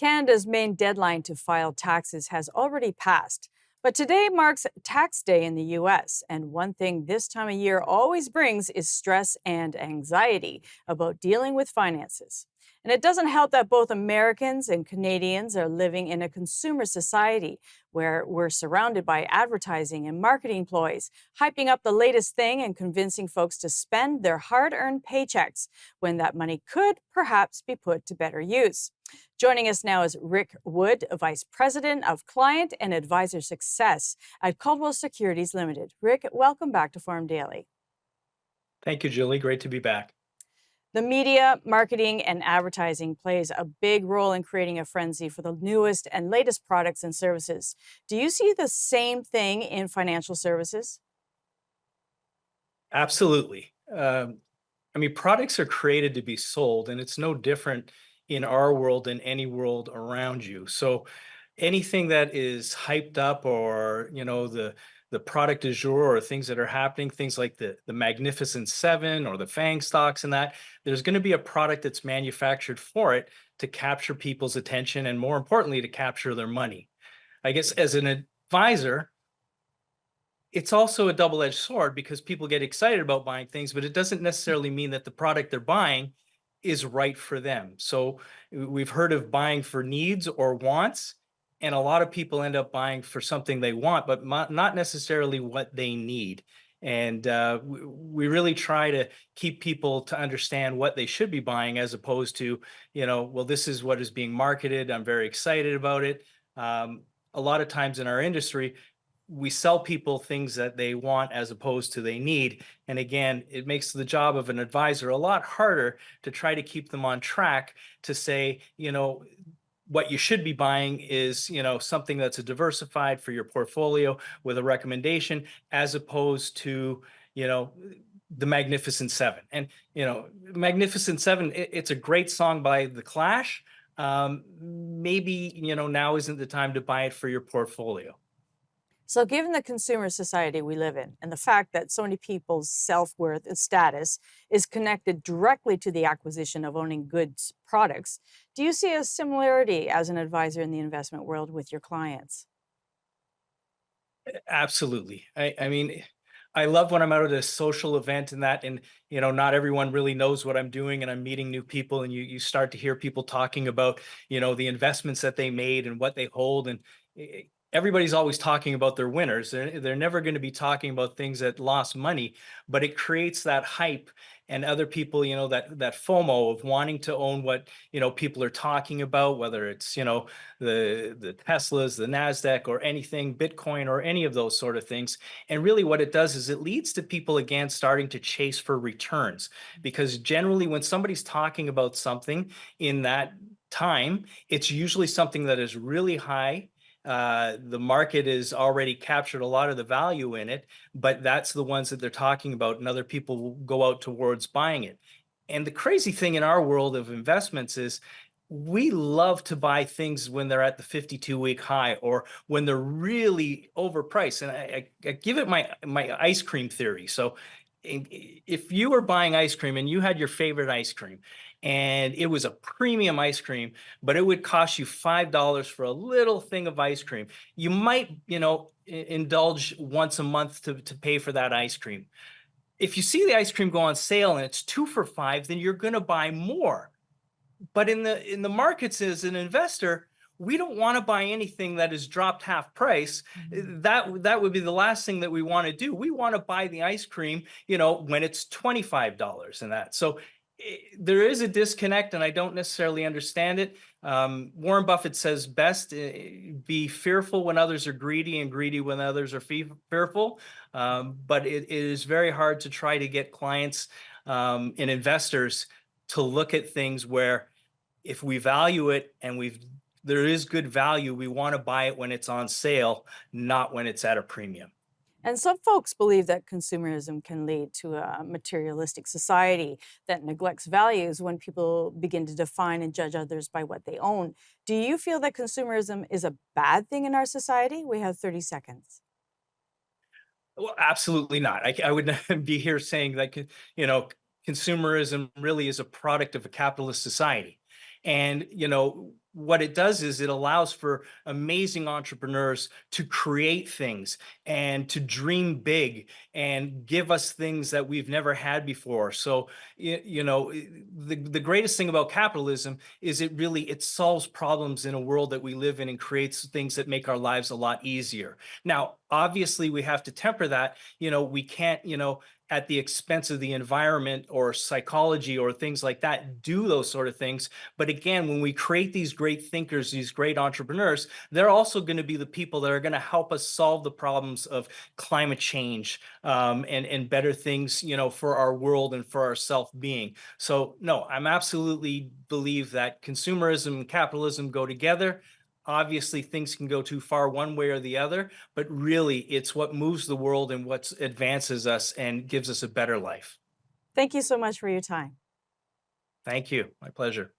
Canada's main deadline to file taxes has already passed, but today marks tax day in the US. And one thing this time of year always brings is stress and anxiety about dealing with finances. And it doesn't help that both Americans and Canadians are living in a consumer society where we're surrounded by advertising and marketing ploys, hyping up the latest thing and convincing folks to spend their hard earned paychecks when that money could perhaps be put to better use. Joining us now is Rick Wood, Vice President of Client and Advisor Success at Caldwell Securities Limited. Rick, welcome back to Farm Daily. Thank you, Julie. Great to be back. The media, marketing, and advertising plays a big role in creating a frenzy for the newest and latest products and services. Do you see the same thing in financial services? Absolutely. Products are created to be sold, and it's no different in our world than any world around you. So anything that is hyped up or, the product du jour or things that are happening, things like the Magnificent Seven or the FANG stocks and that, there's going to be a product that's manufactured for it to capture people's attention and more importantly, to capture their money. I guess as an advisor, it's also a double-edged sword because people get excited about buying things, but it doesn't necessarily mean that the product they're buying is right for them. So we've heard of buying for needs or wants, and a lot of people end up buying for something they want, but not necessarily what they need. And we really try to keep people to understand what they should be buying as opposed to, well, this is what is being marketed. I'm very excited about it. A lot of times in our industry, we sell people things that they want as opposed to they need. And again, it makes the job of an advisor a lot harder to try to keep them on track to say, what you should be buying is, something that's a diversified for your portfolio with a recommendation as opposed to, the Magnificent Seven. And, Magnificent Seven, it's a great song by The Clash. Maybe, now isn't the time to buy it for your portfolio. So, given the consumer society we live in and the fact that so many people's self worth and status is connected directly to the acquisition of owning goods products, do you see a similarity as an advisor in the investment world with your clients? Absolutely. I love when I'm out at a social event and that, and not everyone really knows what I'm doing, and I'm meeting new people, and you start to hear people talking about, the investments that they made and what they hold, and everybody's always talking about their winners. They're never going to be talking about things that lost money, but it creates that hype and other people, that FOMO of wanting to own what, people are talking about, whether it's, the Teslas, the NASDAQ or anything, Bitcoin or any of those sort of things. And really what it does is it leads to people again starting to chase for returns, because generally when somebody's talking about something in that time, it's usually something that is really high. The market has already captured a lot of the value in it, but that's the ones that they're talking about, and other people will go out towards buying it. And the crazy thing in our world of investments is we love to buy things when they're at the 52-week high or when they're really overpriced. And I give it my ice cream theory. So if you were buying ice cream and you had your favorite ice cream and it was a premium ice cream, but it would cost you $5 for a little thing of ice cream, you might, indulge once a month to pay for that ice cream. If you see the ice cream go on sale and it's 2 for $5, then you're going to buy more. But in the markets as an investor, we don't want to buy anything that is dropped half price. That would be the last thing that we want to do. We want to buy the ice cream, when it's $25 and that. So there is a disconnect, and I don't necessarily understand it. Warren Buffett says best, be fearful when others are greedy and greedy when others are fearful. But it is very hard to try to get clients and investors to look at things where if we value it and there is good value, we want to buy it when it's on sale, not when it's at a premium. And some folks believe that consumerism can lead to a materialistic society that neglects values when people begin to define and judge others by what they own. Do you feel that consumerism is a bad thing in our society? We have 30 seconds. Well, absolutely not. I would not be here saying that, consumerism really is a product of a capitalist society. And, what it does is it allows for amazing entrepreneurs to create things and to dream big and give us things that we've never had before. So, the greatest thing about capitalism is it solves problems in a world that we live in and creates things that make our lives a lot easier. Now, obviously, we have to temper that. We can't, at the expense of the environment or psychology or things like that, do those sort of things. But again, when we create these great thinkers, these great entrepreneurs, they're also going to be the people that are going to help us solve the problems of climate change, and better things, for our world and for our self-being. So no, I'm absolutely believe that consumerism and capitalism go together. Obviously, things can go too far one way or the other, but really it's what moves the world and what advances us and gives us a better life. Thank you so much for your time. Thank you. My pleasure.